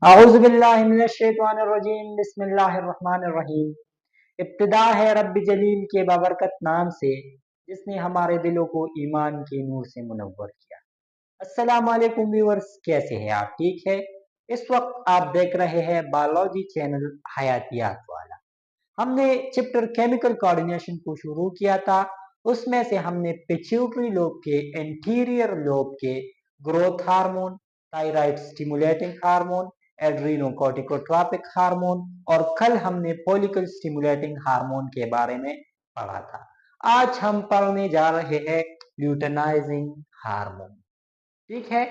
औज़ुबिल्लाहिमिनश्शैतानिर्रजीम बिस्मिल्लाहिर्रहमानिर्रहीम। इब्तिदा है रब्ब जलील के बाबरकत नाम से जिसने हमारे दिलों को ईमान के नूर से मुनव्वर किया। अस्सलाम वालेकुम व्यूअर्स, कैसे हैं आप? ठीक है। इस वक्त आप देख रहे हैं बायोलॉजी चैनल हयातियात वाला। हमने चैप्टर केमिकल कोऑर्डिनेशन को शुरू किया था। उसमें से हमने पिट्यूटरी लोब के एंटीरियर लोब के growth hormone, thyroid stimulating hormone, adrenocorticotropic hormone और कल हमने फॉलिकल स्टिमुलेटिंग हार्मोन के बारे में पढ़ा था। आज हम पढ़ने जा रहे हैं ल्यूटेनाइजिंग हार्मोन। ठीक है,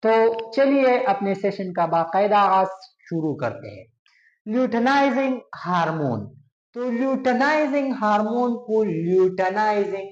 तो चलिए अपने सेशन का बाकायदा आज शुरू करते हैं। ल्यूटेनाइजिंग हार्मोन, तो ल्यूटेनाइजिंग हार्मोन को ल्यूटेनाइजिंग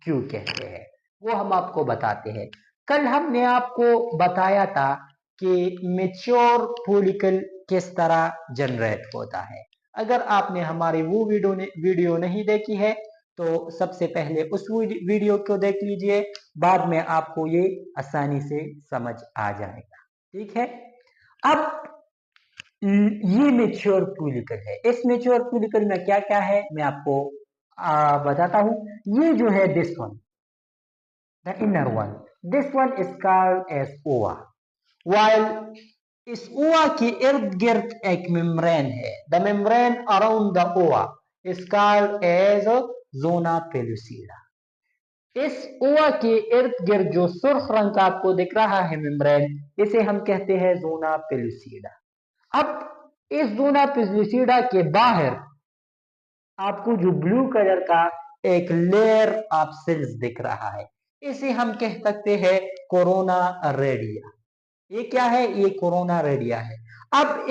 क्यों कहते हैं वो हम आपको बताते हैं। कल हमने आपको बताया था कि मैच्योर फॉलिकल किस तरह जनरेट होता है। अगर आपने हमारी वो वीडियो नहीं देखी है तो सबसे पहले उस वीडियो को देख लीजिए, बाद में आपको ये आसानी से समझ आ जाएगा। ठीक है, अब ये मेच्योर फॉलिकल है। इस मेच्योर फॉलिकल में क्या क्या है मैं आपको बताता हूं। ये जो है this one, the inner one, this one is called as ova. While इस ओवा के इर्द गिर्द एक मेम्ब्रेन है। The membrane around the ova is called as zona pellucida. इस ओवा के इर्द गिर्द जो सुर्ख रंग का आपको दिख रहा है मेम्ब्रेन, इसे हम कहते हैं जोना पेलुसिडा। अब इस जोना पेलुसिडा के बाहर आपको जो ब्लू कलर का एक लेयर ऑफ सेल्स दिख रहा है, इसे हम कह सकते हैं कोरोना रेडिया। ये क्या है? ये कोरोना रेडिया है। अब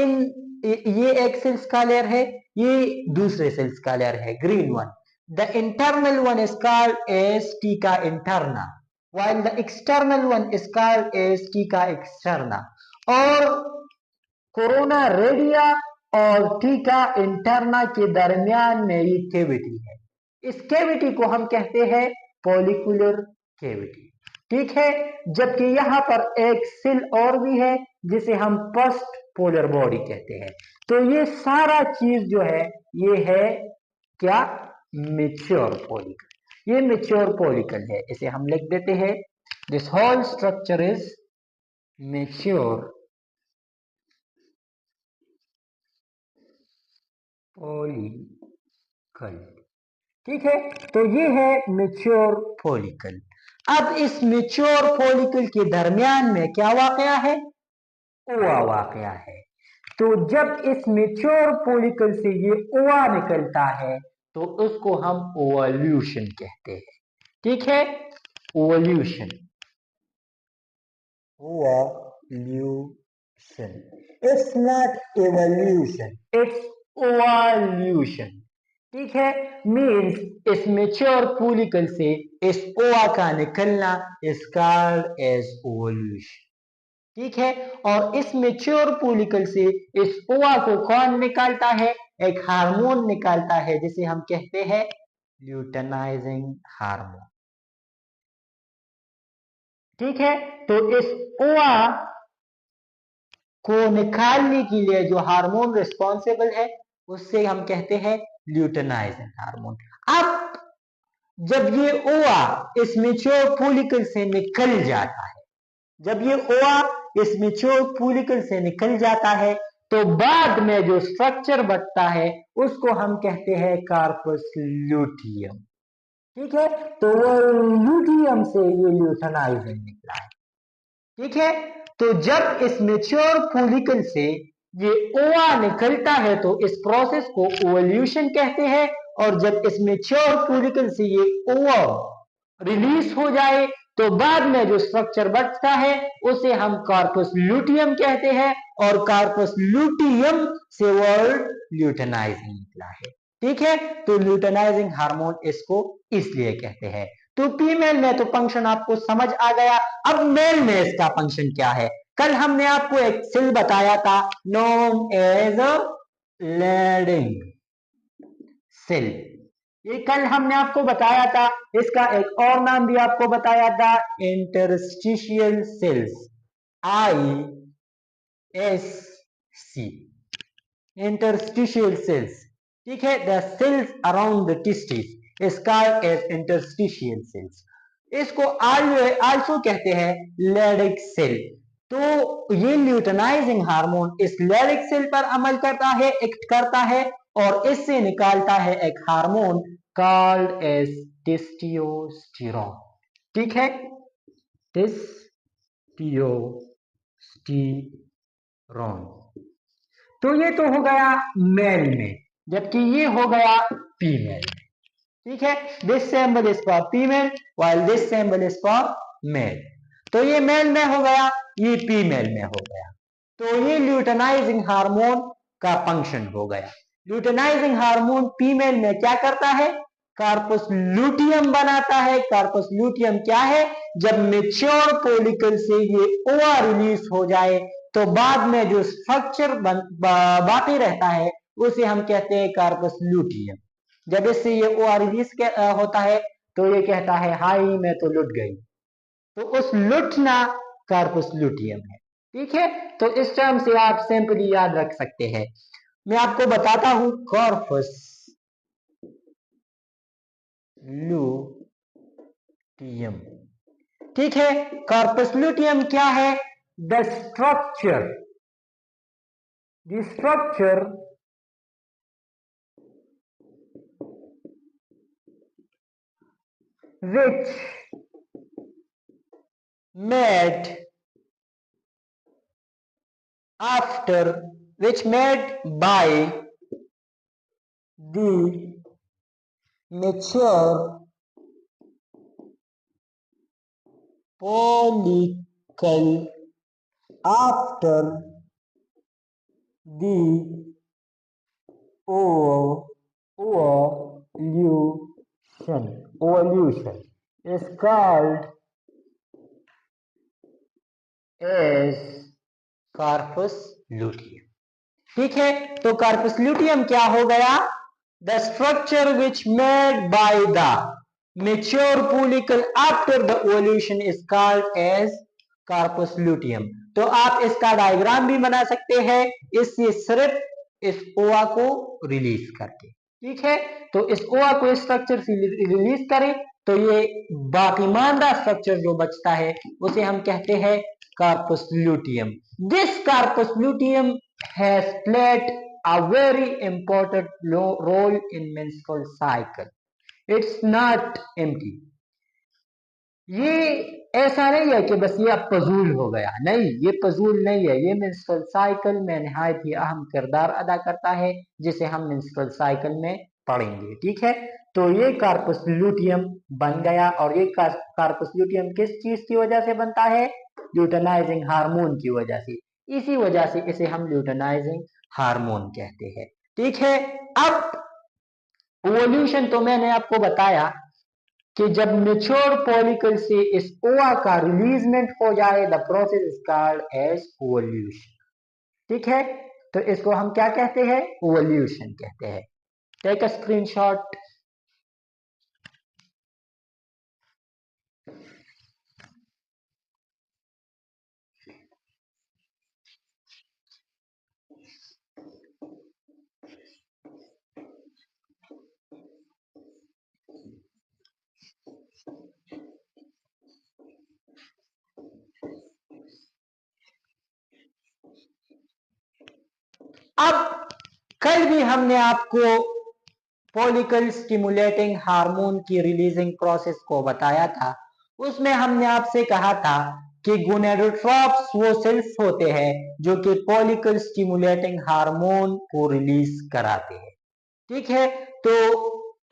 ये एक सेल्स का लेयर है, ये दूसरे सेल्स का लेयर है, green one. The internal one is called as theca interna, while the external one is called as theca externa. और कोरोना रेडिया और टीका इंटरना के दरमियान में ये कैविटी है। इस कैविटी को हम कहते हैं पॉलिकुलर कैविटी। ठीक है, जबकि यहाँ पर एक सेल और भी है जिसे हम पोस्ट पोलर बॉडी कहते हैं। तो ये सारा चीज जो है ये है क्या? Mature follicle. ये मेच्योर पॉलिकल है, इसे हम लिख देते हैं this whole structure is mature follicle. ठीक है, तो ये है मेच्योर फॉलिकल। अब इस मेच्योर फॉलिकल के दरमियान में क्या वाकया है? ओवा वाकया है। तो जब इस मेच्योर फॉलिकल से ये ओवा निकलता है तो उसको हम ओवल्यूशन कहते हैं। ठीक है, ovulation, ovulation. It's not evolution, it's ovulation. ठीक है, मीन्स इस मेच्योर फॉलिकल से इस ओवा का निकलना इज कॉल्ड एज ओवल्यूशन। ठीक है, और इस मेच्योर फॉलिकल से इस ओवा को कौन निकालता है? एक हार्मोन निकालता है जिसे हम कहते हैं ल्यूटेनाइजिंग हार्मोन। ठीक है, तो इस ओवा को निकालने के लिए जो हार्मोन रिस्पॉन्सिबल है उससे हम कहते हैं ल्यूटेनाइजिंग हार्मोन। अब जब ये ओवा इस मेच्योर फॉलिकल से निकल जाता है, जब ये ओवा इस मेच्योर फॉलिकल से निकल जाता है तो बाद में जो स्ट्रक्चर बचता है उसको हम कहते हैं कार्पस ल्यूटियम। ठीक है, तो वो ल्यूटियम से ये ल्यूटेनाइजिंग निकला है। ठीक है, तो जब इस मेच्योर फॉलिकल से ये ओवा निकलता है तो इस प्रोसेस को ओवल्यूशन कहते हैं। और जब इस मेच्योर फॉलिकल से ये ओवा रिलीज हो जाए तो बाद में जो स्ट्रक्चर बचता है उसे हम कार्पस ल्यूटियम कहते हैं। और कार्पस ल्यूटियम से वर्ड ल्यूटेनाइजिंग निकला है। ठीक है, तो ल्यूटेनाइजिंग हार्मोन इसको इसलिए कहते हैं। तो फीमेल में तो फंक्शन आपको समझ आ गया। अब मेल में इसका फंक्शन क्या है? कल हमने आपको एक सेल बताया था नोन एज लैडिंग सेल। ये कल हमने आपको बताया था। इसका एक और नाम भी आपको बताया था, interstitial cells, ISC C, interstitial cells, ठीक है। The cells around the testis is called as interstitial cells. इसको आल्सो कहते हैं लैडिक सेल। तो ये ल्यूटेनाइजिंग हार्मोन इस लैडिक सेल पर अमल करता है, एक्ट करता है और इससे निकालता है एक हार्मोन कॉल्ड एज टेस्टोस्टेरोन, ठीक है, टेस्टोस्टेरोन। तो ये तो हो गया मेल में, जबकि ये हो गया फीमेल में, ठीक है। This symbol is for female while this symbol is for male. तो ये मेल में हो गया, ये फीमेल में हो गया। तो ये ल्यूटेनाइजिंग हार्मोन का फंक्शन हो गया। ल्यूटेनाइजिंग हार्मोन फीमेल में क्या करता है, कार्पस लूटियम बनाता है। कार्पस लूटियम क्या है, जब मेच्योर फॉलिकल से ये ओवा रिलीज हो जाए तो बाद में जो स्ट्रक्चर बाकी रहता है उसे हम कहते हैं कार्पस लूटियम। जब इससे ये ओवा रिलीज होता है तो ये कहता है हाई मैं तो लुट गई, तो उस लुटना कार्पस लूटियम है, ठीक है। तो इस टर्म से आप सिंपली याद रख सकते हैं। मैं आपको बताता हूं कार्पस लूटियम, ठीक है। कार्पस लूटियम क्या है, the structure which made by the mature follicle after the ovulation is called as corpus luteum, ठीक है। तो कार्पस लूटियम क्या हो गया, the structure which made by the mature follicle after the ovulation is called as corpus luteum. तो आप इसका diagram भी बना सकते हैं, इससे सिर्फ इस ओवा को रिलीज करके, ठीक है। तो इस ओवा को इस स्ट्रक्चर से रिलीज करें तो ये बाकीमानदा स्ट्रक्चर जो बचता है उसे हम कहते हैं corpus luteum. This corpus luteum has played a very important role in menstrual cycle. It's not empty. ये ऐसा नहीं है कि बस ये अब फजूल हो गया, नहीं, ये फजूल नहीं है। ये मेंस्ट्रुअल साइकिल में निहायत ही अहम किरदार अदा करता है, जिसे हम मेंस्ट्रुअल साइकिल में पढ़ेंगे, ठीक है। तो ये कार्पस लूटियम बन गया, और ये कार्पस लूटियम किस चीज की वजह से बनता है, ल्यूटेनाइजिंग हार्मोन की वजह से। इसी वजह से इसे हम ल्यूटेनाइजिंग हार्मोन कहते हैं, ठीक है। अब ओवुलेशन तो मैंने आपको बताया कि जब मेच्योर फॉलिकल से इस ओवा का रिलीजमेंट हो जाए, the process is called as ovulation, ठीक है। तो इसको हम क्या कहते हैं, ओवुलेशन कहते हैं। Take a screenshot. अब कल भी हमने आपको फॉलिकल स्टिमुलेटिंग हार्मोन की रिलीजिंग प्रोसेस को बताया था। उसमें हमने आपसे कहा था कि गोनेडोट्रोप्स वो सेल्स होते हैं जो कि फॉलिकल स्टिमुलेटिंग हार्मोन को रिलीज कराते हैं, ठीक है। तो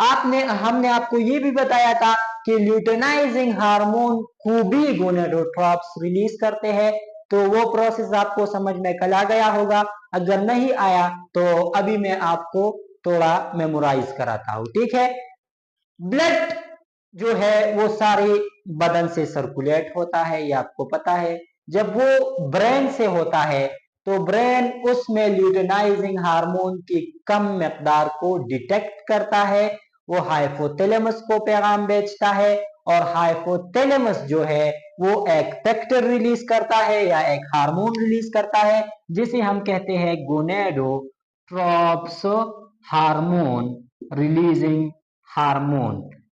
हमने आपको ये भी बताया था कि ल्यूटेनाइजिंग हार्मोन को भी गोनेडोट्रोप्स रिलीज करते हैं। तो वो प्रोसेस आपको समझ में कल आ गया होगा। अगर नहीं आया तो अभी मैं आपको थोड़ा मेमोराइज कराता हूं, ठीक है। ब्लड जो है वो सारे बदन से सर्कुलेट होता है, ये आपको पता है। जब वो ब्रेन से होता है तो ब्रेन उसमें ल्यूटेनाइजिंग हार्मोन की कम मिकदार को डिटेक्ट करता है। वो हाइपोथैलेमस को पैगाम भेजता है, और हाइपोथैलेमस जो है वो एक फैक्टर रिलीज करता है या एक हार्मोन रिलीज करता है जिसे हम कहते हैं गोनेडोट्रोप्स हार्मोन रिलीजिंग हार्मोन,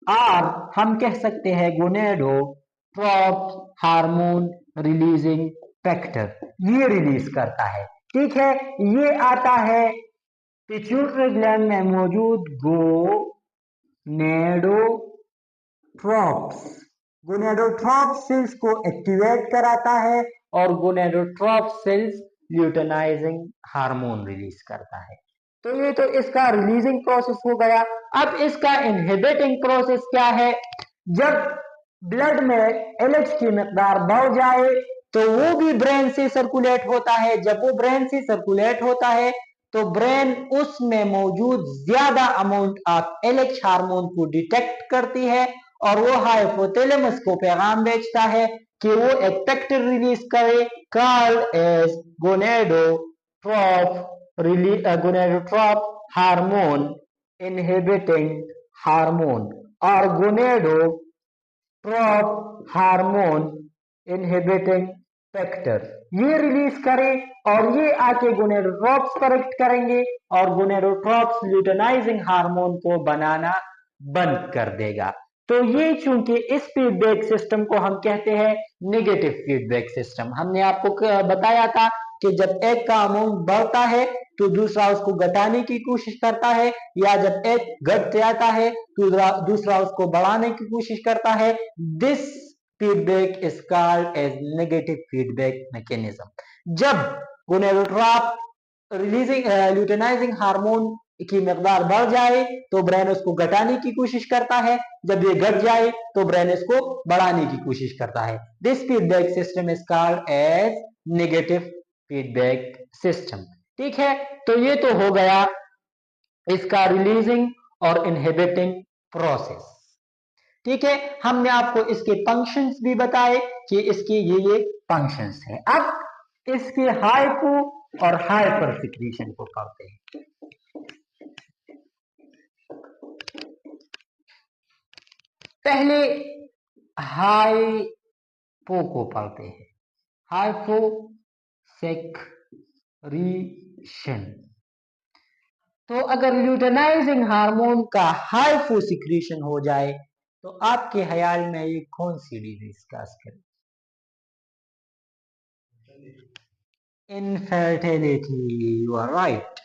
और हम कह सकते हैं गोनेडोट्रोप्स हार्मोन रिलीजिंग फैक्टर, ये रिलीज करता है। ठीक है, ये आता है पिट्यूटरी ग्लैंड में मौजूद गोनेडोट्रोप्स। गोनेडोट्रोप्स सेल्स को एक्टिवेट कराता है और गोनेडोट्रोप्स सेल्स ल्यूटेनाइजिंग हार्मोन रिलीज करता है। तो ये तो इसका रिलीजिंग प्रोसेस हो गया। अब इसका इनहिबिटिंग प्रोसेस क्या है? जब ब्लड में LH की मिकदार बढ़ जाए तो वो भी ब्रेन से सर्कुलेट होता है। जब वो ब्रेन से सर्कुलेट होता है तो ब्रेन उसमें मौजूद ज्यादा अमाउंट ऑफ LH हार्मोन को डिटेक्ट करती है और वो हाइपोथैलेमस को पैगाम भेजता है कि वो एक फैक्टर रिलीज करे called as gonadotrope hormone inhibiting hormone और गोनेडोट्रोप हार्मोन इनहिबिटिंग फैक्टर, ये रिलीज करे और ये आके गोनेडोट्रोप्स करेक्ट करेंगे और गोनेडोट्रोप्स ल्यूटेनाइजिंग हार्मोन को बनाना बंद कर देगा। तो ये चूंकि इस फीडबैक सिस्टम को हम कहते हैं नेगेटिव फीडबैक सिस्टम। हमने आपको बताया था कि जब एक का अमाउंट बढ़ता है तो दूसरा उसको घटाने की कोशिश करता है, या जब एक घट जाता है तो दूसरा उसको बढ़ाने की कोशिश करता है। This feedback is called as negative feedback mechanism. जब गोनेडोट्रोप रिलीजिंग ल्यूटेनाइजिंग हार्मोन की मिकदार बढ़ जाए तो ब्रेन उसको घटाने की कोशिश करता है, जब ये घट जाए तो ब्रेन इसको बढ़ाने की कोशिश करता है। This feedback system is called as negative feedback system. ठीक है, तो ये तो हो गया इसका रिलीजिंग और इनहिबिटिंग प्रोसेस। ठीक है, हमने आपको इसके फंक्शंस भी बताए कि इसके ये फंक्शंस हैं। अब इसके हाइपो और हाइपर सिक्रीशन को पढ़ते हैं। पहले हाइपो को पढ़ते हैं, हाइपो सेक्रीशन। तो अगर ल्यूटेनाइजिंग हार्मोन का हाइपो सिक्रीशन हो जाए तो आपके ख्याल में ये कौन सी डिजीज काज करे? Infertility, you are right,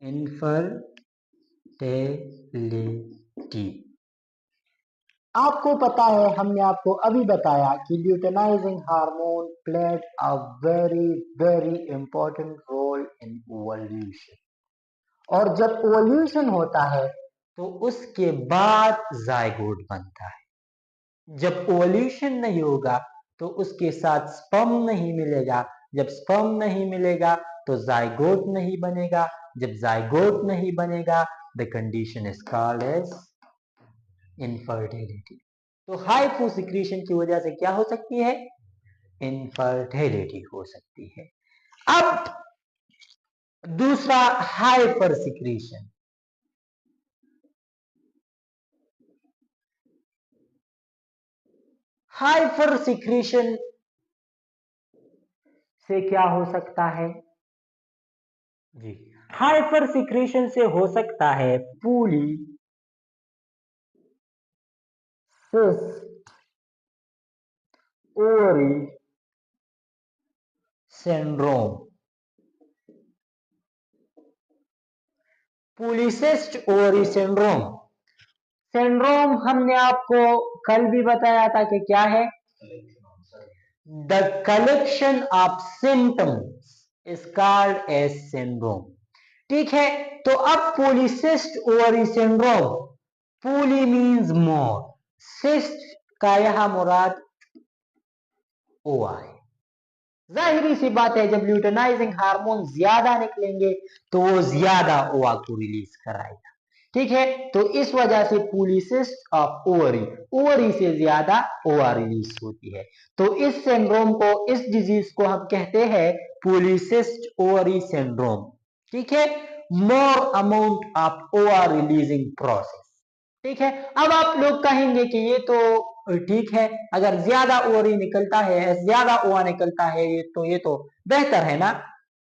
infertility. आपको पता है, हमने आपको अभी बताया कि luteinizing hormone played a very very important role in ovulation, और जब ओवल्यूशन होता है तो उसके बाद जायगोट बनता है। जब ओवल्यूशन नहीं होगा तो उसके साथ स्पर्म नहीं मिलेगा, जब स्पर्म नहीं मिलेगा तो जायगोट नहीं बनेगा, जब जायगोट नहीं बनेगा the condition is called as infertility. तो हाइपो सिक्रीशन की वजह से क्या हो सकती है? इनफर्टिलिटी हो सकती है। अब दूसरा हाइपर सिक्रीशन। हाइपर सिक्रीशन से क्या हो सकता है जी? हाइपर सिक्रीशन से हो सकता है polycyst ovary syndrome. Polycyst ovary syndrome, syndrome हमने आपको कल भी बताया था कि क्या है? The collection of symptoms is called as syndrome. ठीक है, तो अब polycyst ovary syndrome, poly means more, cyst का यहां मुराद ओवा है। जाहिरी सी बात है, जब ल्यूटेनाइजिंग हार्मोन ज्यादा निकलेंगे तो वो ज्यादा ओवा को रिलीज कराएगा। ठीक है, तो इस वजह से पॉलीसिस्ट ऑफ ओवरी, ओवरी से ज्यादा ओवा रिलीज होती है। तो इस सिंड्रोम को, इस डिजीज को हम कहते हैं पॉलीसिस्ट ओवरी सिंड्रोम। ठीक है, मोर अमाउंट ऑफ ओवा रिलीजिंग प्रोसेस। ठीक है, अब आप लोग कहेंगे कि ये तो ठीक है। अगर ज्यादा ओवरी निकलता है, ज्यादा ओआ निकलता है तो ये तो बेहतर है ना।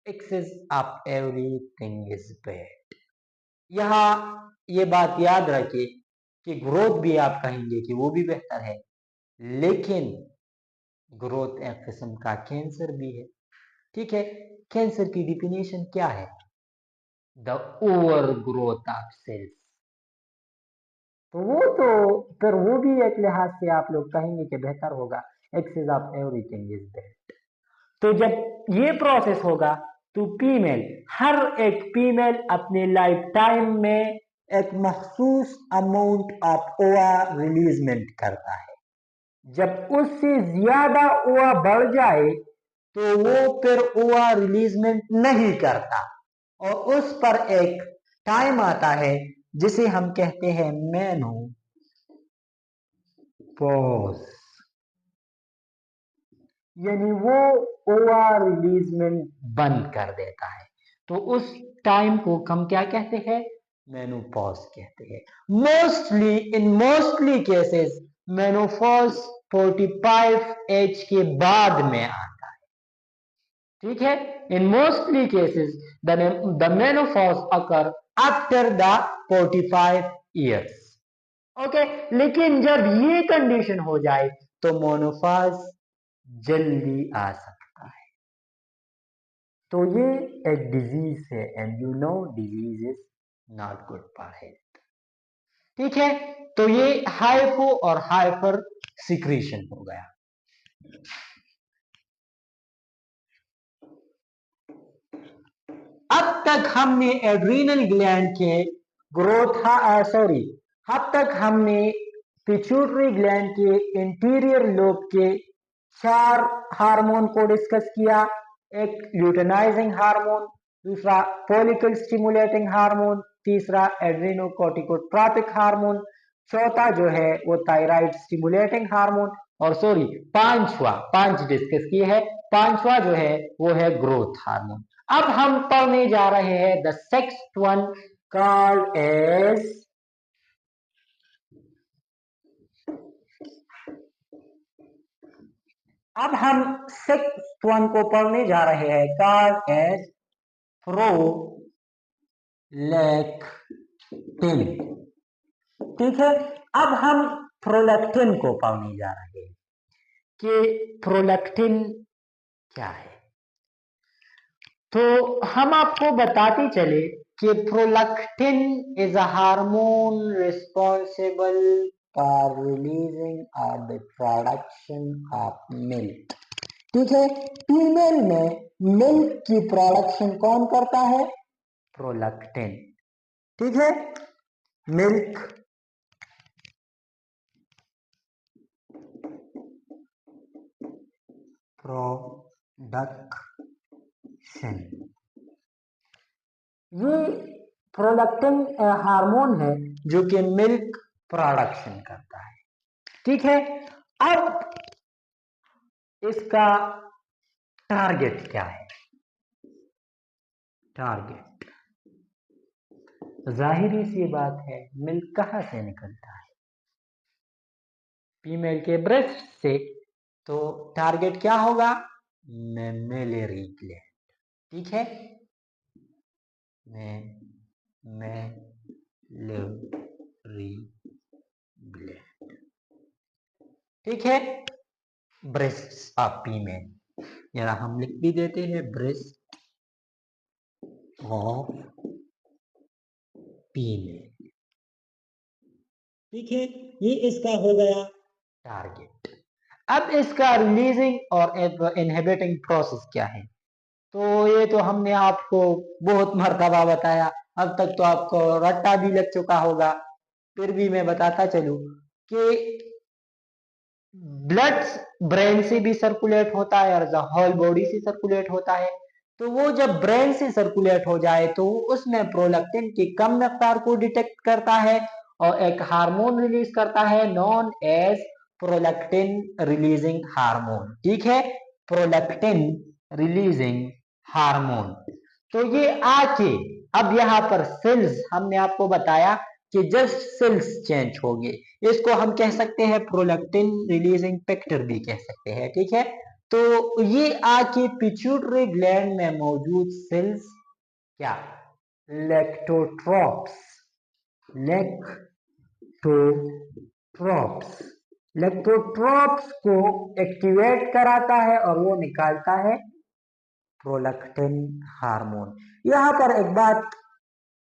Excess of everything is bad. यहाँ ये बात याद रखिए कि ग्रोथ भी आप कहेंगे कि वो भी बेहतर है, लेकिन ग्रोथ एक किस्म का कैंसर भी है। ठीक है, कैंसर की डिफिनेशन क्या है? The over growth of cells. तो वो तो फिर वो भी एक लिहाज से आप लोग कहेंगे कि बेहतर होगा, excess of everything is bad. तो जब ये प्रोसेस होगा तो फीमेल, हर एक फीमेल अपने लाइफ टाइम में एक मखसूस अमाउंट ऑफ ओआ रिलीजमेंट करता है। जब उससे ज्यादा ओआ बढ़ जाए तो वो फिर ओआ रिलीजमेंट नहीं करता, और उस पर एक टाइम आता है जिसे हम कहते हैं मेनोपॉज, यानी वो ओआ रिलीजमेंट बंद कर देता है। तो उस टाइम को हम क्या कहते हैं? मेनोपॉज कहते हैं। मोस्टली केसेस मेनोपॉज 45 एज के बाद में आता है। ठीक है, इन mostly cases the menopause occur after the 45 years. Okay, लेकिन जब ये कंडीशन हो जाए तो मेनोपॉज जल्दी आ सकता है। तो ये एक डिजीज है, and you know disease is not good for health. ठीक है, तो ये हाइपो और हाइपर सिक्रीशन हो गया। अब तक हमने एड्रीनल ग्लैंड के ग्रोथ, अब तक हमने पिट्यूटरी ग्लैंड के इंटीरियर लोब के 4 हार्मोन को डिस्कस किया। एक ल्यूटेनाइजिंग हार्मोन, दूसरा फॉलिकल स्टिमुलेटिंग हार्मोन, तीसरा एड्रेनोकॉर्टिकोट्रॉपिक हार्मोन, चौथा जो है वो थायराइड स्टिमुलेटिंग हार्मोन, और पांच डिस्कस किए हैं। पांचवा जो है वो है ग्रोथ हार्मोन। अब हम पढ़ने जा रहे हैं the sixth one, called as, अब हम सिक्स्थ वन को पढ़ने जा रहे हैं, कॉल्ड एज प्रोलैक्टिन। ठीक है, अब हम प्रोलैक्टिन को पढ़ने जा रहे हैं कि प्रोलैक्टिन क्या है। तो हम आपको बताते चले कि prolactin is a hormone responsible for releasing of the production of milk. ठीक है, फीमेल में मिल्क की प्रोडक्शन कौन करता है? प्रोलैक्टिन। ठीक है, मिल्क प्रोडक्शन, ये प्रोलैक्टिन हार्मोन है जो कि मिल्क प्रोडक्शन करता है। ठीक है, अब इसका टारगेट क्या है? टारगेट जाहिर सी बात है, मिल्क कहां से निकलता है? फीमेल के ब्रेस्ट से। तो टारगेट क्या होगा? मेमेलरी ग्लैंड। ठीक है, मेमेलरी ग्लैंड। ठीक है, ब्रेस्ट ऑफ फीमेल, यार हम लिख भी देते हैं ब्रेस्ट ऑफ फीमेल। ठीक है, ये इसका हो गया टारगेट। अब इसका रिलीजिंग और इनहिबिटिंग प्रोसेस क्या है? तो ये तो हमने आपको बहुत मर्तबा बताया, अब तक तो आपको रट्टा भी लग चुका होगा, फिर भी मैं बताता चलूं कि ब्लड ब्रेन से भी सर्कुलेट होता है और होल बॉडी से सर्कुलेट होता है। तो वो जब ब्रेन से सर्कुलेट हो जाए तो उसमें प्रोलैक्टिन की कम रफ्तार को डिटेक्ट करता है और एक हार्मोन रिलीज करता है known as prolactin releasing hormone. ठीक है, प्रोलैक्टिन रिलीजिंग हार्मोन। तो ये आके अब यहाँ पर सेल्स, हमने आपको बताया कि जस्ट सेल्स चेंज होंगे, इसको हम कह सकते हैं प्रोलैक्टिन रिलीजिंग फैक्टर भी कह सकते हैं, ठीक है। तो ये आके पिट्यूटरी ग्लैंड में मौजूद सेल्स क्या, लेक्टोट्रॉप्स, लेक्टोट्रॉप्स को एक्टिवेट कराता है और वो निकालता है प्रोलैक्टिन हार्मोन। यहां पर एक बात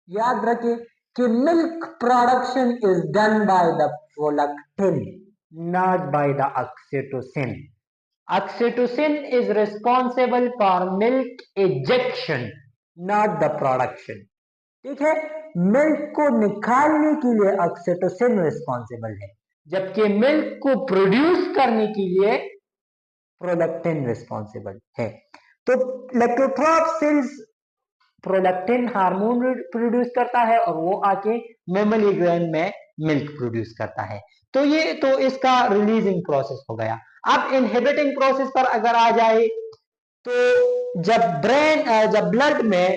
याद रखिए कि milk production is done by the prolactin, not by the oxytocin. Oxytocin is responsible for milk ejection, not the production, ठीक है। मिल्क को निकालने के लिए ऑक्सीटोसिन रिस्पॉन्सिबल है, जबकि मिल्क को प्रोड्यूस करने के लिए प्रोलैक्टिन रिस्पॉन्सिबल है। तो लेक्टोट्रॉप सेल्स प्रोलैक्टिन हार्मोन प्रोड्यूस करता है और वो आके मेमरी ग्लैंड में मिल्क प्रोड्यूस करता है। तो ये तो इसका रिलीजिंग प्रोसेस हो गया। अब इनहिबिटिंग प्रोसेस पर अगर आ जाए तो जब ब्लड में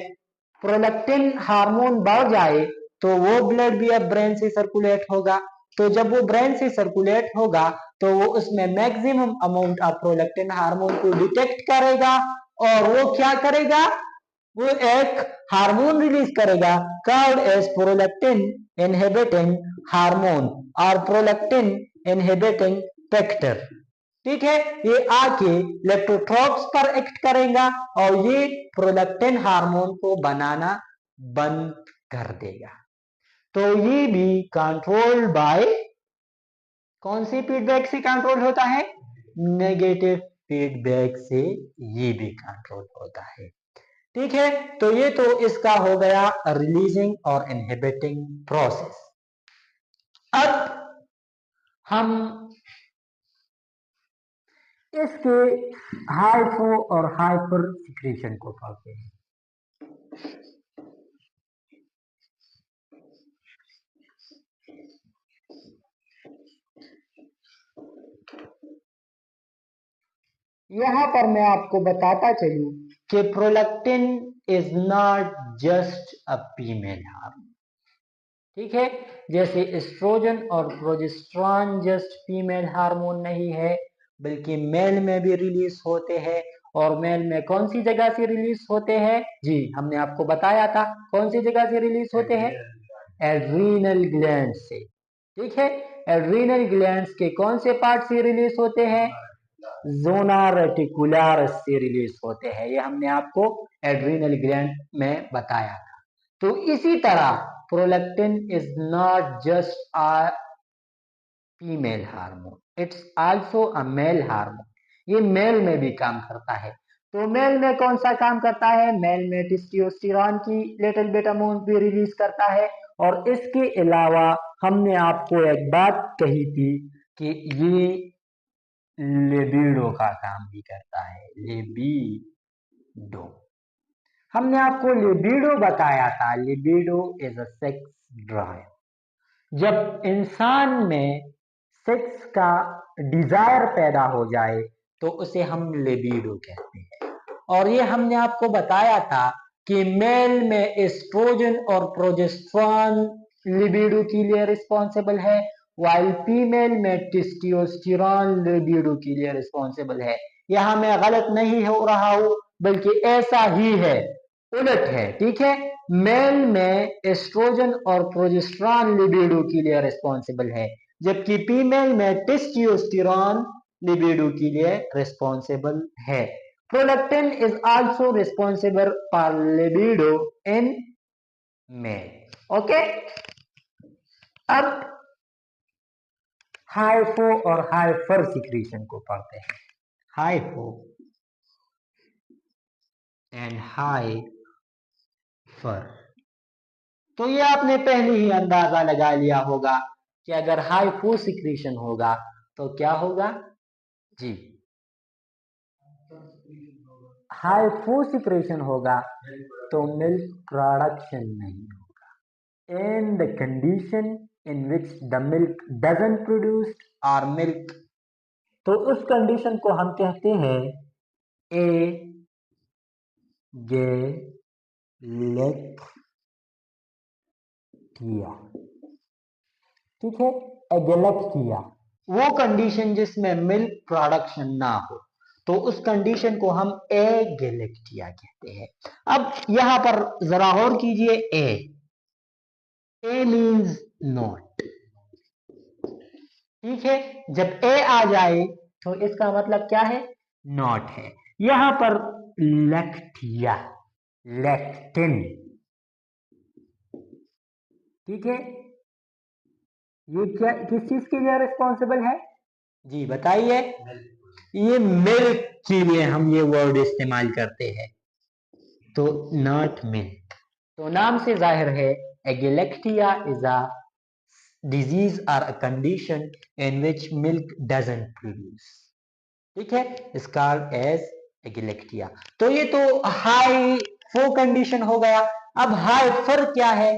प्रोलैक्टिन हार्मोन बढ़ जाए तो वो ब्लड भी अब ब्रेन से सर्कुलेट होगा। तो जब वो ब्रेन से सर्कुलेट होगा तो वो उसमें maximum amount of prolactin hormone को डिटेक्ट करेगा और वो क्या करेगा, वो एक हार्मोन रिलीज करेगा called as prolactin inhibiting hormone और प्रोलैक्टिन इनहिबिटिंग फैक्टर, ठीक है। ये आके लेप्टोट्रॉप्स पर एक्ट करेगा और ये प्रोलैक्टिन हार्मोन को बनाना बंद कर देगा। तो ये भी कंट्रोल्ड बाय कौन सी फीडबैक से कंट्रोल होता है, नेगेटिव फीडबैक से ये भी कंट्रोल होता है, ठीक है। तो ये तो इसका हो गया रिलीजिंग और इनहिबिटिंग प्रोसेस। अब हम इसके हाइपो और हाइपर सिक्रीशन को पढ़ते हैं। यहां पर मैं आपको बताता चलूं कि prolactin is not just a female hormone, ठीक है। जैसे एस्ट्रोजन और प्रोजेस्टेरॉन जस्ट फीमेल हार्मोन नहीं है, बल्कि मेल में भी रिलीज होते हैं। और मेल में कौन सी जगह से रिलीज होते हैं, जी हमने आपको बताया था कौन सी जगह से रिलीज होते हैं, एड्रीनल ग्लैंड से, ठीक है। एड्रीनल ग्लैंड्स के कौन से पार्ट से रिलीज होते हैं, जोना रेटिकुलर से रिलीज होते हैं, ये हमने आपको एड्रीनल ग्लैंड में बताया था। तो इसी तरह prolactin is not just a female hormone, it's also a male hormone, ये मेल में भी काम करता है। तो मेल में कौन सा काम करता है, मेल में टेस्टोस्टेरोन की लिटिल बिट अमाउंट भी रिलीज करता है। और इसके अलावा हमने आपको एक बात कही थी कि ये लिबिडो का काम भी करता है, लिबिडो, हमने आपको लिबिडो बताया था। Libido is a sex drive, जब इंसान में सेक्स का डिजायर पैदा हो जाए तो उसे हम लिबिडो कहते हैं। और ये हमने आपको बताया था कि मेल में एस्ट्रोजन और प्रोजेस्टेरॉन लिबिडो के लिए रिस्पॉन्सिबल है, वाइल फीमेल में टेस्टोस्टेरोन लिबिडो के लिए रिस्पॉन्सिबल है। यहां मैं गलत नहीं हो रहा हूं, बल्कि ऐसा ही है, उलट है, ठीक है। मेल में एस्ट्रोजन और प्रोजेस्टेरॉन लिबिडो के लिए रिस्पॉन्सिबल है, जबकि फीमेल में टेस्टोस्टेरोन लिबिडो के लिए रिस्पॉन्सिबल है। Prolactin is also responsible for libido in male, okay. अब हाइपो और हाइपर सिक्रीशन को पढ़ते हैं। हाइपो एंड हाइपर, तो ये आपने पहले ही अंदाजा लगा लिया होगा कि अगर हाइपो सिक्रीशन होगा तो क्या होगा, जी हाइपो सिक्रीशन होगा तो मिल्क प्रोडक्शन नहीं होगा। In the condition in which the milk doesn't produce और मिल्क, तो उस कंडीशन को हम कहते हैं ए गे लेक्टिया, ठीक है। एगेलेक्टिया, वो कंडीशन जिसमें मिल्क प्रोडक्शन ना हो, तो उस कंडीशन को हम एगेलेक्टिया कहते हैं। अब यहां पर जरा गौर कीजिए, ए मीन्स नॉट, ठीक है। जब ए आ जाए तो इसका मतलब क्या है, नॉट है। यहां पर लैक्टिया, लैक्टिन, ठीक है, ये क्या किस चीज के लिए रिस्पॉन्सिबल है, जी बताइए। ये मिल्क के लिए हम ये वर्ड इस्तेमाल करते हैं, तो नॉट मिल्क। तो नाम से जाहिर है एगेलेक्टिया इज अ डिजीज और a condition in which milk doesn't produce, ठीक है, इज कॉल्ड एज एगेलेक्टिया। तो ये तो हाई फो कंडीशन हो गया। अब हाई फर क्या है,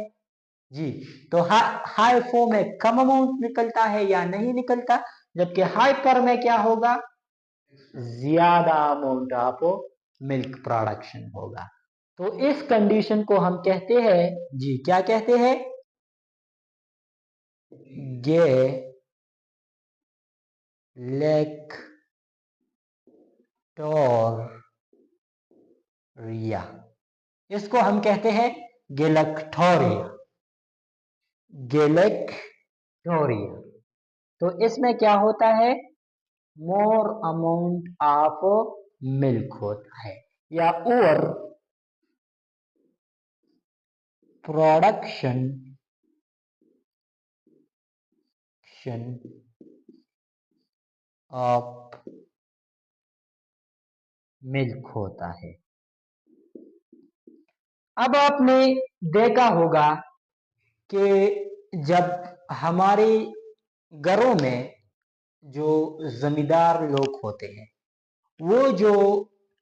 जी, तो हाई फो में कम अमाउंट निकलता है या नहीं निकलता, जबकि हाई पर में क्या होगा, ज्यादा अमाउंट ऑफ मिल्क प्रोडक्शन होगा। तो इस कंडीशन को हम कहते हैं, जी क्या कहते हैं, गैलेक्टोरिया, इसको हम कहते हैं गैलेक्टोरिया, गैलेक्टोरिया। तो इसमें क्या होता है, मोर अमाउंट ऑफ मिल्क होता है, या ओवर प्रोडक्शन ऑफ मिल्क होता है। अब आपने देखा होगा कि जब हमारे घरों में जो जमींदार लोग होते हैं, वो जो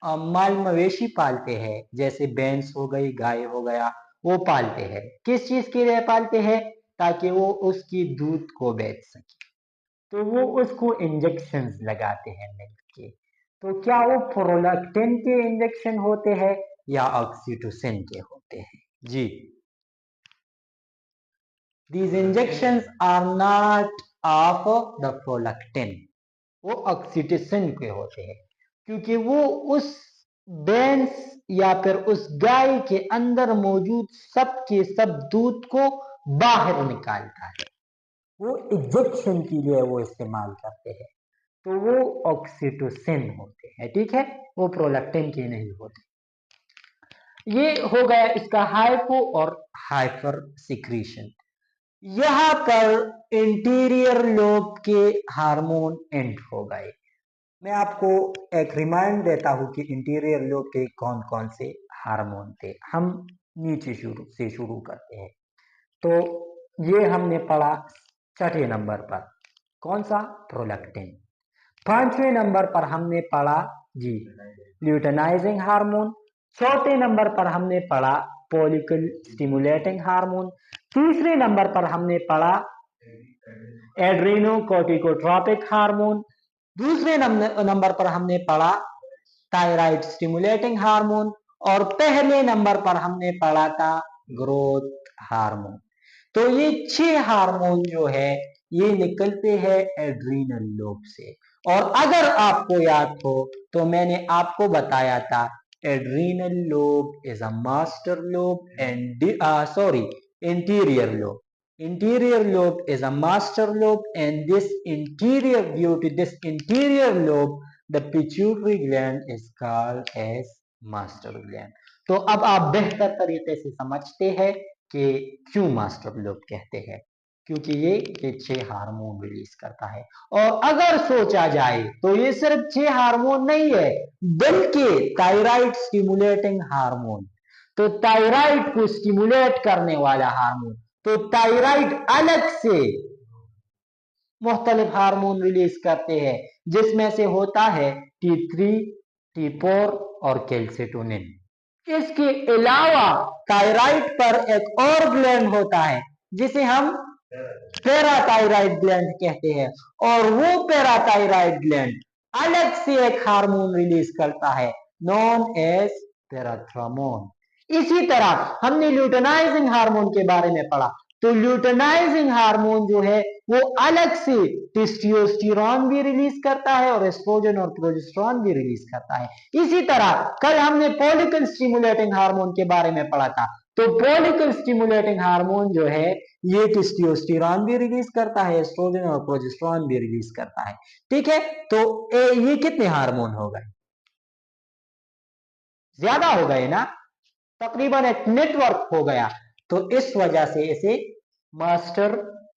माल मवेशी पालते हैं, जैसे भैंस हो गई, गाय हो गया, वो पालते हैं, किस चीज के लिए पालते हैं, ताकि वो उसकी दूध को बेच सके। तो वो उसको इंजेक्शंस लगाते हैं मिल्क के। तो क्या वो प्रोलैक्टिन के इंजेक्शन होते हैं या ऑक्सीटोसिन के होते हैं, जी। These injections are not of the prolactin, वो ऑक्सीटोसिन के होते हैं, क्योंकि वो उस भैंस या फिर उस गाय के अंदर मौजूद सब के सब दूध को बाहर निकालता है, वो इंजेक्शन के लिए वो इस्तेमाल करते हैं, तो वो ऑक्सीटोसिन होते हैं, ठीक है, वो प्रोलैक्टिन के नहीं होते। ये हो गया इसका हाइपो और हाइपर सिक्रीशन। यहां पर इंटीरियर लोब के हार्मोन एंड हो गए। मैं आपको एक रिमाइंड देता हूं कि इंटीरियर लोब के कौन कौन से हार्मोन थे। हम नीचे शुरू करते हैं। तो ये हमने पढ़ा छठे नंबर पर, कौन सा, प्रोलैक्टिन। पांचवें नंबर पर हमने पढ़ा, जी, ल्यूटेनाइजिंग हार्मोन। चौथे नंबर पर हमने पढ़ा फॉलिकल स्टिमुलेटिंग हार्मोन। तीसरे नंबर पर हमने पढ़ा एड्रेनोकोर्टिकोट्रोपिक हार्मोन। दूसरे नंबर पर हमने पढ़ा थायराइड स्टिमुलेटिंग हार्मोन, और पहले नंबर पर हमने पढ़ा था ग्रोथ हार्मोन। तो ये 6 हार्मोन जो है ये निकलते हैं एड्रीनल लोब से। और अगर आपको याद हो तो मैंने आपको बताया था adrenal lobe is a master lobe and interior lobe. Interior lobe is a master lobe, and due to this interior lobe, the pituitary gland is called as master gland. तो अब आप बेहतर तरीके से समझते हैं कि क्यों मास्टर लोब कहते हैं, क्योंकि ये 6 हार्मोन रिलीज करता है। और अगर सोचा जाए तो ये सिर्फ 6 हार्मोन नहीं है, बल्कि थायराइड स्टिमुलेटिंग हार्मोन, तो थायराइड को स्टिमुलेट करने वाला हार्मोन, तो थायराइड अलग से मुख्तलिफ हार्मोन रिलीज करते हैं, जिसमें से होता है T3, T4 और कैल्सिटोनिन। इसके अलावा थायराइड पर एक और ग्लैंड होता है जिसे हम पैराथायराइड ग्लैंड कहते हैं, और वो पैराथायराइड ग्लैंड अलग से एक हार्मोन रिलीज करता है नॉन एज पैराथ्रामोन। इसी तरह हमने ल्यूटेनाइजिंग हार्मोन के बारे में पढ़ा, तो ल्यूटेनाइजिंग हार्मोन जो है वो अलग से टेस्टोस्टेरोन भी रिलीज करता है और एस्ट्रोजन और प्रोजेस्टेरोन भी रिलीज करता है। इसी तरह कल हमने फॉलिकल स्टिमुलेटिंग हार्मोन के बारे में पढ़ा था, तो फॉलिकल स्टिमुलेटिंग हार्मोन जो है ये टेस्टोस्टेरोन भी रिलीज करता है, एस्ट्रोजन और प्रोजेस्टेरोन भी रिलीज करता है। ठीक है, तो ये कितने हार्मोन हो गए? ज्यादा हो गए ना, तकरीबन एक नेटवर्क हो गया, तो इस वजह से इसे मास्टर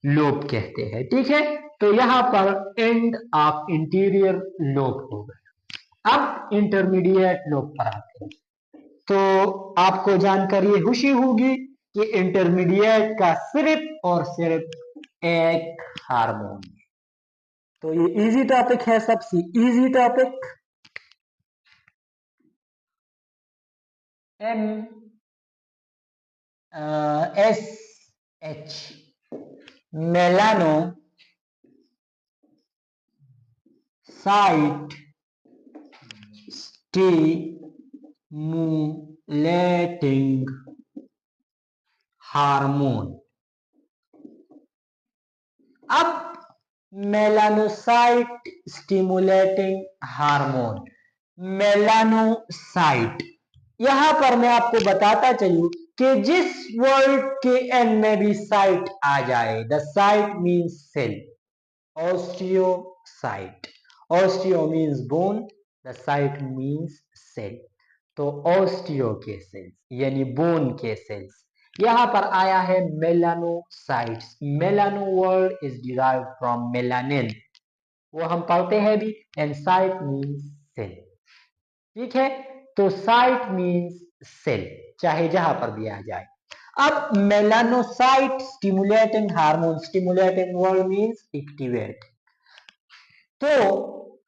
लोब कहते हैं। ठीक है, तो यहां पर एंड ऑफ इंटीरियर लोब हो गया। अब इंटरमीडिएट लोब पर आते हैं, तो आपको जानकर ये खुशी होगी कि इंटरमीडिएट का सिर्फ और सिर्फ एक हार्मोन है। तो ये इजी टॉपिक है, सबसे easy topic. M S H, melanocyte stimulating hormone. अब मेलानोसाइट स्टिमुलेटिंग हार्मोन, मेलानोसाइट, यहां पर मैं आपको बताता चलूं कि जिस वर्ड के एंड में भी साइट आ जाए, the cyte means cell, osteocyte, osteo means bone, the cyte means cell, तो ऑस्टियो के सेल्स यानी बोन के सेल्स। यहां पर आया है melanocytes, melano word is derived from melanin, वो हम पढ़ते हैं भी, एंड साइट मीन्स सेल। ठीक है, तो साइट मीन्स सेल, चाहे जहां पर भी आ जाए। अब melanocyte stimulating hormone, stimulating word means activate, तो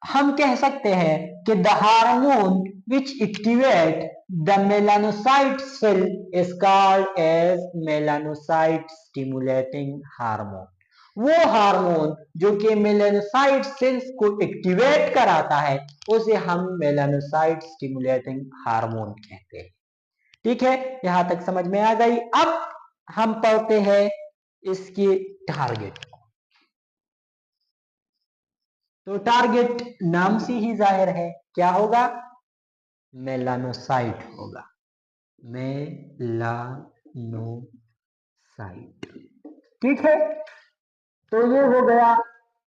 हम कह सकते हैं कि the hormone which activate the melanocyte cell is called as melanocyte stimulating hormone. वो हार्मोन जो कि मेलानोसाइट सेल्स को एक्टिवेट कराता है उसे हम मेलानोसाइट स्टिमुलेटिंग हार्मोन कहते हैं। ठीक है, यहां तक समझ में आ गई। अब हम पढ़ते हैं इसकी टारगेट। तो टारगेट नाम से ही जाहिर है, क्या होगा? मेलानोसाइट होगा, मेलानोसाइट। ठीक है, तो ये हो गया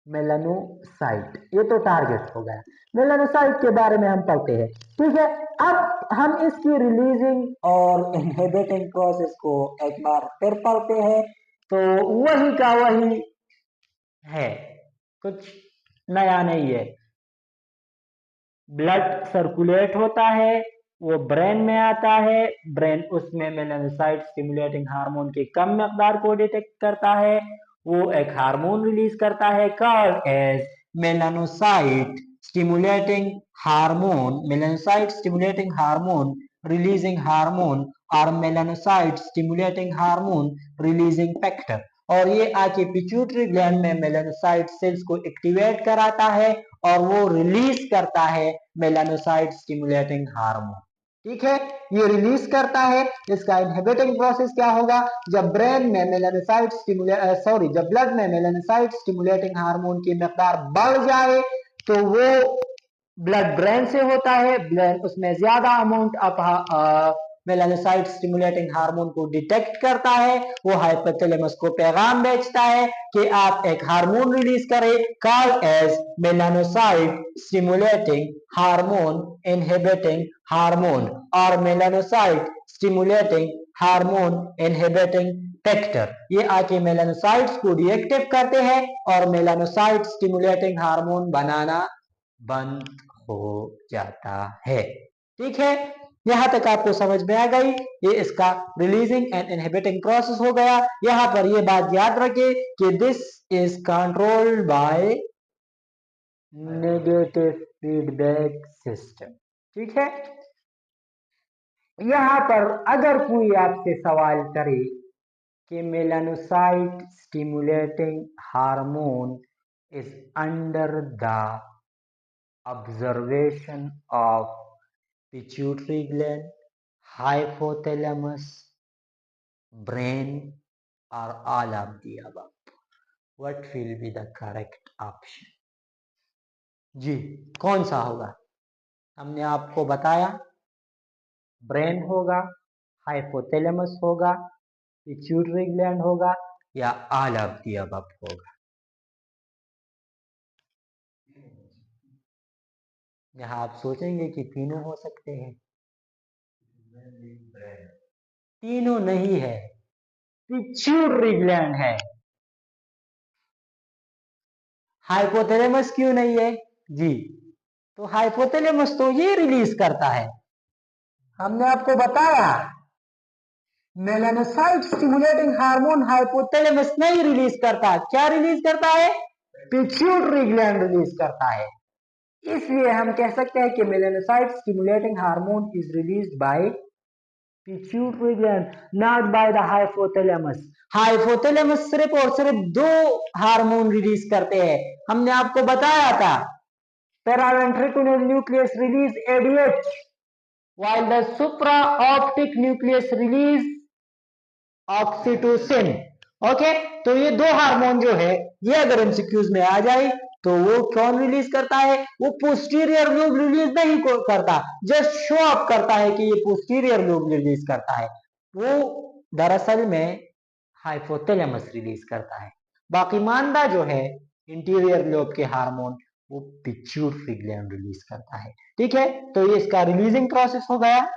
मेलानोसाइट, ये तो टारगेट हो गया। मेलानोसाइट के बारे में हम पढ़ते हैं। ठीक है, अब हम इसकी रिलीजिंग और इनहिबिटिंग प्रोसेस को एक बार फिर पढ़ते हैं, तो वही का वही है, कुछ नया नहीं है। ब्लड सर्कुलेट होता है, वो ब्रेन में आता है, ब्रेन उसमें मेलानोसाइट स्टिमुलेटिंग हार्मोन की कम मकदार को डिटेक्ट करता है, वो एक हार्मोन रिलीज करता है called as melanocyte stimulating hormone, melanocyte stimulating hormone releasing hormone और melanocyte stimulating hormone releasing factor, और ये आके पिट्यूटरी ग्लैंड में मेलानोसाइट सेल्स को एक्टिवेट कराता है और वो रिलीज करता है मेलानोसाइट स्टिमुलेटिंग हार्मोन। ठीक है, ये रिलीज करता है। इसका इनहिबिटिंग प्रोसेस क्या होगा? जब ब्रेन में मेलानोसाइट जब ब्लड में मेलानोसाइट स्टिमुलेटिंग हार्मोन की मकदार बढ़ जाए तो वो ब्लड ब्रेन से होता है, ब्रेन उसमें ज्यादा amount of melanocyte stimulating hormone को डिटेक्ट करता है, वो हाइपोथैलेमस को पैगाम भेजता है कि आप एक हार्मोन रिलीज करें called as melanocyte stimulating hormone inhibiting hormone और melanocyte stimulating hormone inhibiting factor. ये आके मेलानोसाइट्स को डीएक्टिव करते हैं और मेलानोसाइट स्टिमुलेटिंग हार्मोन बनाना बंद हो जाता है। ठीक है, यहां तक आपको समझ में आ गई, ये इसका रिलीजिंग एंड इनहिबिटिंग प्रोसेस हो गया। यहां पर ये बात याद रखें कि this is controlled by negative feedback system. ठीक है, यहां पर अगर कोई आपसे सवाल करे कि melanocyte stimulating hormone is under the observation of pituitary gland, hypothalamus, brain or all of the above? What will be the correct option? जी, कौन सा होगा? हमने आपको बताया ब्रेन होगा, हाइपोथैलेमस होगा, पिट्यूटरी ग्लैंड होगा या ऑल ऑफ द अबव होगा। यहाँ आप सोचेंगे कि तीनों हो सकते हैं, तीनों नहीं है, पिट्यूटरी ग्लैंड है। हाइपोथैलेमस क्यों नहीं है? जी, तो हाइपोथैलेमस तो ये रिलीज करता है, हमने आपको बताया मेलानोसाइट स्टिमुलेटिंग हार्मोन हाइपोथैलेमस नहीं रिलीज करता। क्या रिलीज करता है? पिट्यूटरी ग्लैंड रिलीज करता है। इसलिए हम कह सकते हैं कि melanocyte stimulating hormone is released by pituitary gland, not by the hypothalamus. Hypothalamus सिर्फ और सिर्फ दो हार्मोन रिलीज करते हैं। हमने आपको बताया था paraventricular nucleus release ADH while the supraoptic nucleus release oxytocin. Okay, तो ये दो हार्मोन जो है ये अगर एमसीक्यूज में आ जाए तो वो कौन रिलीज करता है? वो पोस्टीरियर लोब रिलीज नहीं करता, जस्ट शो अप करता है कि ये पोस्टीरियर लोब रिलीज करता है। वो दरअसल में हाइपोथैलेमस रिलीज करता है। बाकी मानदा जो है इंटीरियर लोब के हार्मोन वो पिट्यूटरी ग्लैंड रिलीज करता है। ठीक है, तो ये इसका रिलीजिंग प्रोसेस हो गया।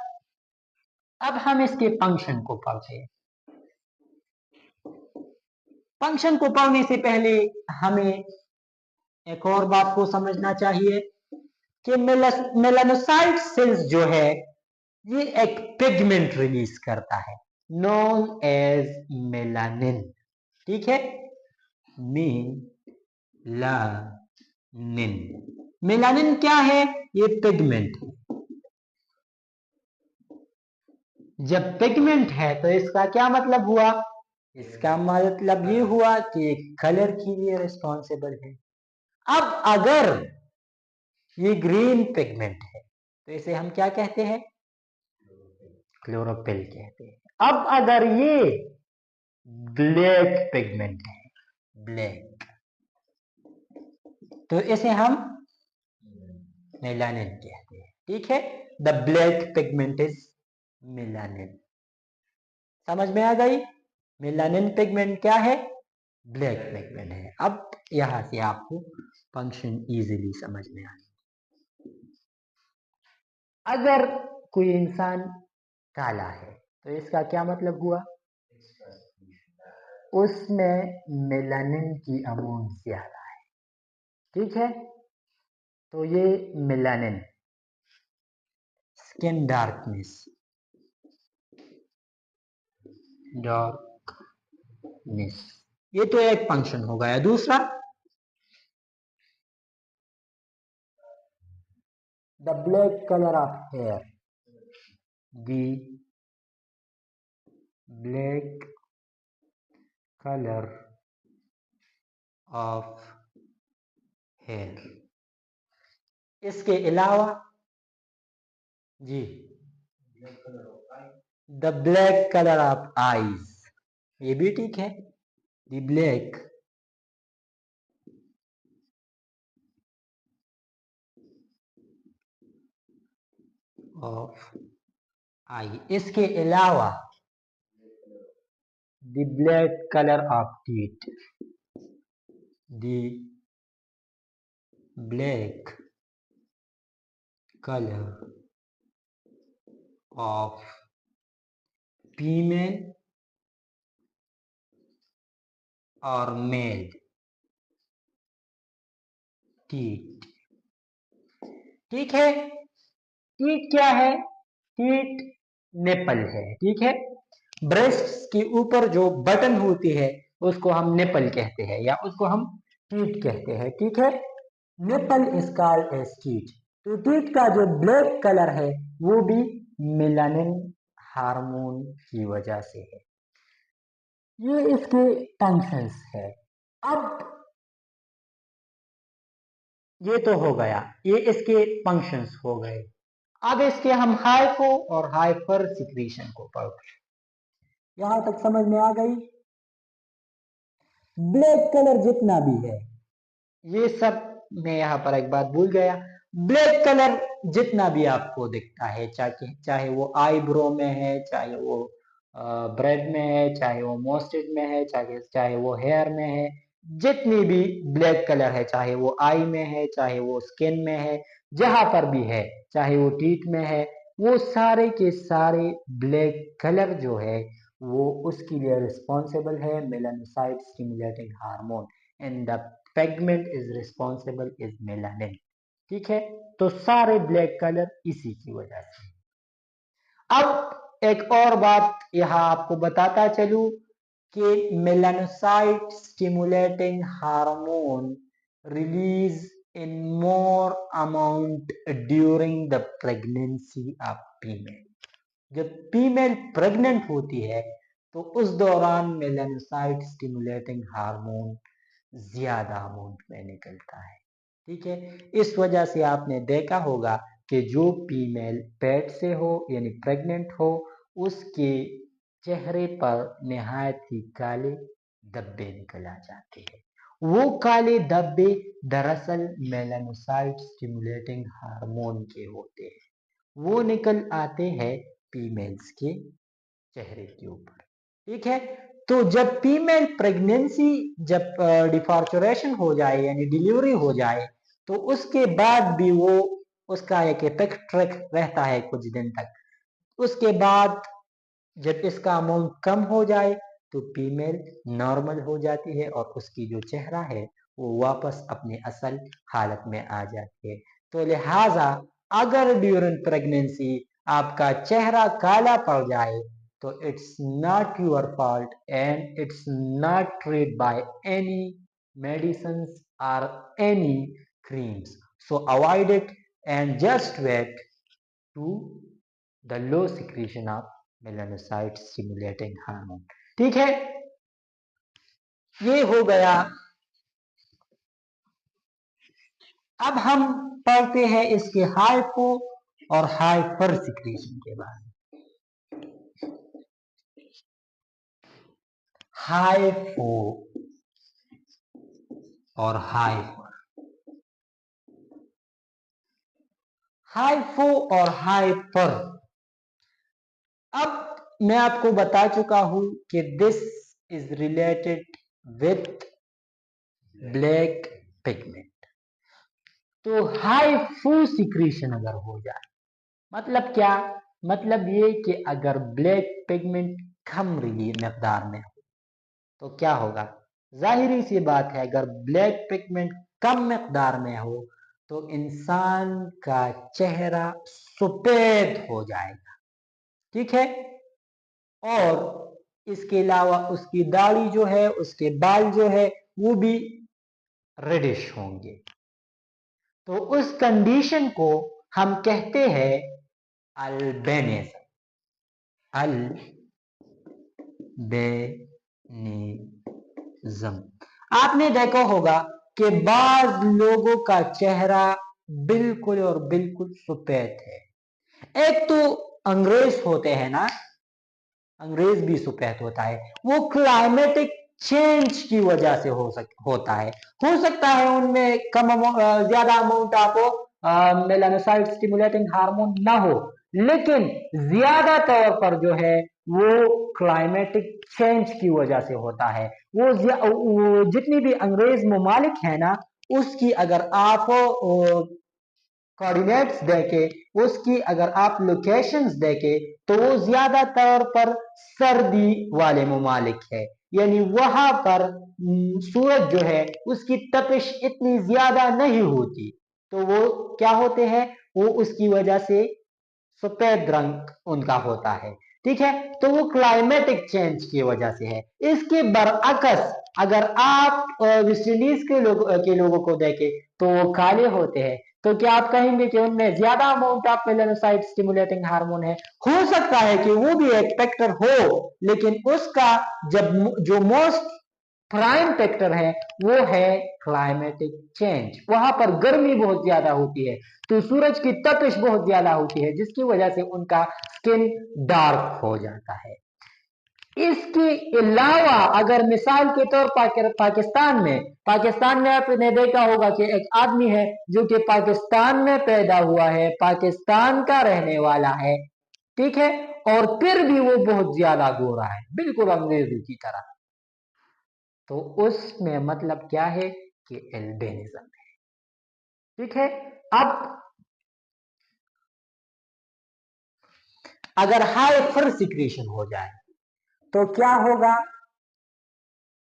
अब हम इसके फंक्शन को पढ़ते हैं। फंक्शन को पढ़ने से पहले हमें एक और बात को समझना चाहिए कि मेलानोसाइट सेल्स जो है ये एक पिगमेंट रिलीज करता है नोन एज मेलानिन। ठीक है, मेलानिन। मेलानिन क्या है? ये पिगमेंट है। जब पिगमेंट है तो इसका क्या मतलब हुआ? इसका मतलब ये हुआ कि कलर के लिए रिस्पॉन्सिबल है। अब अगर ये ग्रीन पिगमेंट है तो इसे हम क्या कहते हैं? क्लोरोफिल कहते हैं। अब अगर ये ब्लैक पिगमेंट है, ब्लैक, तो इसे हम मेलानिन कहते हैं। ठीक है, the black pigment is melanin. समझ में आ गई? मेलानिन पिगमेंट क्या है? ब्लैक पिगमेंट है। अब यहां से आपको फंक्शन इजीली समझ में आ गया। अगर कोई इंसान काला है तो इसका क्या मतलब हुआ? उसमें मेलानिन की अमाउंट ज्यादा है। ठीक है, तो ये मेलानिन, स्किन डार्कनेस, डार्कनेस, ये तो एक फंक्शन हो गया। दूसरा the black colour of hair, the black colour of hair. इसके अलावा जी the black colour of eyes, ये भी ठीक है। The black of eye. इसके अलावा the black colour of teeth, the black colour of female और मेल टीथ। ठीक है, टीथ क्या है? टीथ नेपल है। ठीक है, ब्रेस्ट के ऊपर जो बटन होती है उसको हम नेपल कहते हैं या उसको हम टीथ कहते हैं। ठीक है, nipple is called as teeth. तो टीथ का जो ब्लैक कलर है वो भी मेलानिन हार्मोन की वजह से है। ये इसके फंक्शंस है। अब ये तो हो गया, ये इसके फंक्शंस हो गए। अब इसके हम हाइपो और हाइपर सिक्रीशन को पढ़ते हैं। यहां तक समझ में आ गई? ब्लैक कलर जितना भी है, ये सब मैं यहाँ पर एक बात भूल गया, ब्लैक कलर जितना भी आपको दिखता है, चाहे वो आईब्रो में है, चाहे वो ब्रेड में है, चाहे वो मोस्टेड में है, चाहे वो हेयर में है, जितनी भी ब्लैक कलर है, चाहे वो आई में है, चाहे वो स्किन में है, जहां पर भी है, चाहे वो टीथ में है, वो सारे के सारे ब्लैक कलर जो है वो उसके लिए रिस्पॉन्सिबल है melanocyte stimulating hormone, and the pigment is responsible is melanin. ठीक है, तो सारे ब्लैक कलर इसी की वजह से। अब एक और बात यहाँ आपको बताता चलूं कि melanocyte stimulating hormone release in more amount during the pregnancy of female. जब फीमेल प्रेग्नेंट होती है तो उस दौरान मेलानोसाइट स्टिमुलेटिंग हार्मोन ज्यादा अमाउंट में निकलता है। ठीक है, इस वजह से आपने देखा होगा कि जो फीमेल पेट से हो यानी प्रेग्नेंट हो, उसके चेहरे पर निहायत ही काले धब्बे निकल आ जाते हैं। वो काले धब्बे दरअसल मेलानोसाइट स्टिमुलेटिंग हार्मोन के होते हैं, वो निकल आते हैं फीमेल्स के चेहरे के ऊपर। ठीक है, तो जब फीमेल प्रेगनेंसी, जब डिफॉर्चुरेशन हो जाए यानी डिलीवरी हो जाए, तो उसके बाद भी वो उसका एक इफेक्ट रहता है कुछ दिन तक। उसके बाद जब इसका अमाउंट कम हो जाए तो फीमेल नॉर्मल हो जाती है और उसकी जो चेहरा है वो वापस अपने असल हालत में आ जाती है। तो लिहाजा अगर ड्यूरिंग प्रेगनेंसी आपका चेहरा काला पड़ जाए तो it's not your fault and it's not treat by any medicine और any creams. So avoid it and just wait to the low secretion of melanocyte stimulating hormone. ठीक है, ये हो गया। अब हम पढ़ते हैं इसके हाइपो और हाइपर सिक्रेशन के बारे में। हाइपो और हाइपर, हाइपो और हाइपर। अब मैं आपको बता चुका हूं कि this is related with black pigment. तो हाइपो सिक्रेशन अगर हो जाए, मतलब क्या, मतलब ये कि अगर ब्लैक पिगमेंट कम मकदार में हो तो क्या होगा, जाहिरी सी बात है अगर ब्लैक पिगमेंट कम मकदार में हो तो इंसान का चेहरा सफेद हो जाएगा। ठीक है, और इसके अलावा उसकी दाढ़ी जो है, उसके बाल जो है वो भी रेडिश होंगे। तो उस कंडीशन को हम कहते हैं अल्बिनिज्म। अल्बिनिज्म। आपने देखा होगा कि बाज लोगों का चेहरा बिल्कुल और बिल्कुल सफेद है। एक तो अंग्रेज होते हैं ना, अंग्रेज भी सफेद होता है, वो क्लाइमेटिक चेंज की वजह से होता है। हो सकता है उनमें ज्यादा अमाउंट आपको मेलानोसाइट स्टिमुलेटिंग हार्मोन ना हो, लेकिन ज्यादातर पर जो है वो क्लाइमेटिक चेंज की वजह से होता है। वो जितनी भी अंग्रेज ममालिक है ना, उसकी अगर आप कोऑर्डिनेट्स देके, उसकी अगर आप लोकेशंस देके, तो वो ज्यादातर पर सर्दी वाले ममालिक है, यानी वहां पर सूरज जो है उसकी तपिश इतनी ज्यादा नहीं होती, तो वो क्या होते हैं, वो उसकी वजह से सफेद रंग उनका होता है। ठीक है, तो वो क्लाइमेटिक चेंज की वजह से है। इसके बरअक्स अगर आप वेस्ट इंडीज के लोगों को देखें तो वो काले होते हैं, तो क्या आप कहेंगे कि उनमें ज्यादा amount of melanocyte stimulating hormone है? हो सकता है कि वो भी एक फैक्टर हो, लेकिन उसका जब जो मोस्ट प्राइम फैक्टर है वो है क्लाइमेटिक चेंज। वहां पर गर्मी बहुत ज्यादा होती है, तो सूरज की तपिश बहुत ज्यादा होती है, जिसकी वजह से उनका स्किन डार्क हो जाता है। इसके अलावा अगर मिसाल के तौर पर पाकिस्तान में आपने देखा होगा कि एक आदमी है जो कि पाकिस्तान में पैदा हुआ है, पाकिस्तान का रहने वाला है, ठीक है, और फिर भी वो बहुत ज्यादा गोरा है, बिल्कुल अंग्रेजों की तरह, तो उसमें मतलब क्या है कि एल्बिनिज्म है, ठीक है। अब अगर हाइपर सिक्रेशन हो जाए तो क्या होगा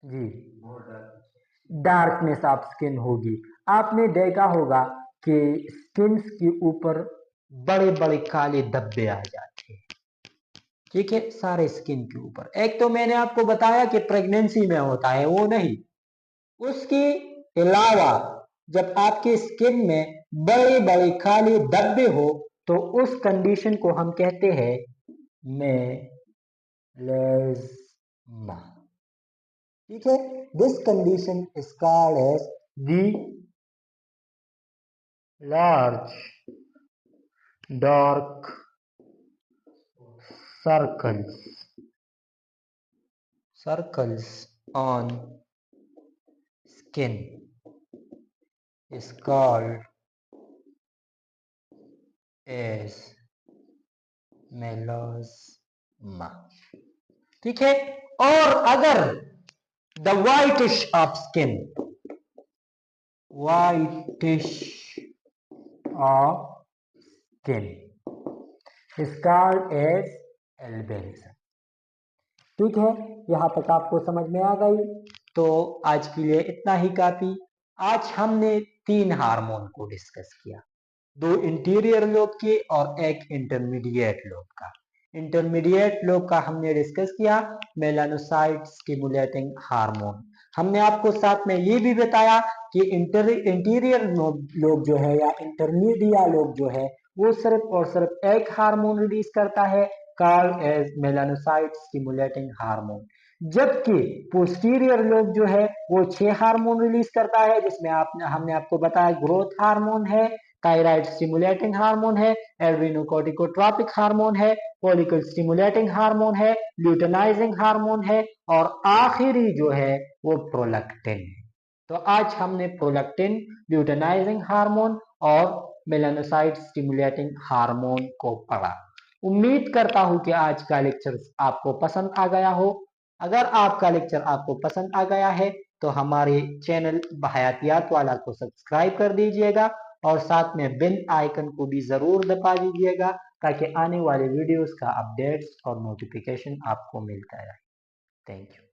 जी, डार्कनेस ऑफ स्किन होगी। आपने देखा होगा कि स्किन के ऊपर बड़े बड़े काले धब्बे आ जाते हैं, ठीक है, सारे स्किन के ऊपर। एक तो मैंने आपको बताया कि प्रेगनेंसी में होता है, वो नहीं, उसके अलावा जब आपके स्किन में बड़े बड़े काले धब्बे हो तो उस कंडीशन को हम कहते हैं मेलेस्मा, ठीक है। This condition is called as the large dark circles on skin is called as melasma, ठीक है। और अगर the whitish of skin is called as albinism, ठीक है। यहाँ तक आपको समझ में आ गई, तो आज के लिए इतना ही काफी। आज हमने 3 हार्मोन को डिस्कस किया, 2 इंटीरियर लोब के और एक इंटरमीडिएट लोब का। इंटरमीडिएट लोब का हमने डिस्कस किया मेलानोसाइट स्टिमुलेटिंग हार्मोन। हमने आपको साथ में ये भी बताया कि इंटीरियर लोब जो है या इंटरमीडिया लोब जो है वो सिर्फ और सिर्फ एक हार्मोन रिलीज करता है, called as melanocyte stimulating hormone, जबकि पोस्टीरियर लोब जो है वो 6 हार्मोन रिलीज करता है, जिसमें हमने आपको बताया ग्रोथ हार्मोन है, थायराइड स्टिमुलेटिंग हार्मोन है, एड्रिनोकोर्टिकोट्रॉपिक हार्मोन है, फॉलिकल स्टिमुलेटिंग हार्मोन है, ल्यूटेनाइजिंग हार्मोन है, और आखिरी जो है वो प्रोलैक्टिन है। तो आज हमने प्रोलैक्टिन, ल्यूटेनाइजिंग हार्मोन और मेलानोसाइट स्टिमुलेटिंग हार्मोन को पढ़ा। उम्मीद करता हूं कि आज का लेक्चर आपको पसंद आ गया हो। अगर आपका लेक्चर आपको पसंद आ गया है तो हमारे चैनल हयातियात वाला को सब्सक्राइब कर दीजिएगा और साथ में बेल आइकन को भी जरूर दबा दीजिएगा ताकि आने वाले वीडियोस का अपडेट्स और नोटिफिकेशन आपको मिलता रहे। Thank you.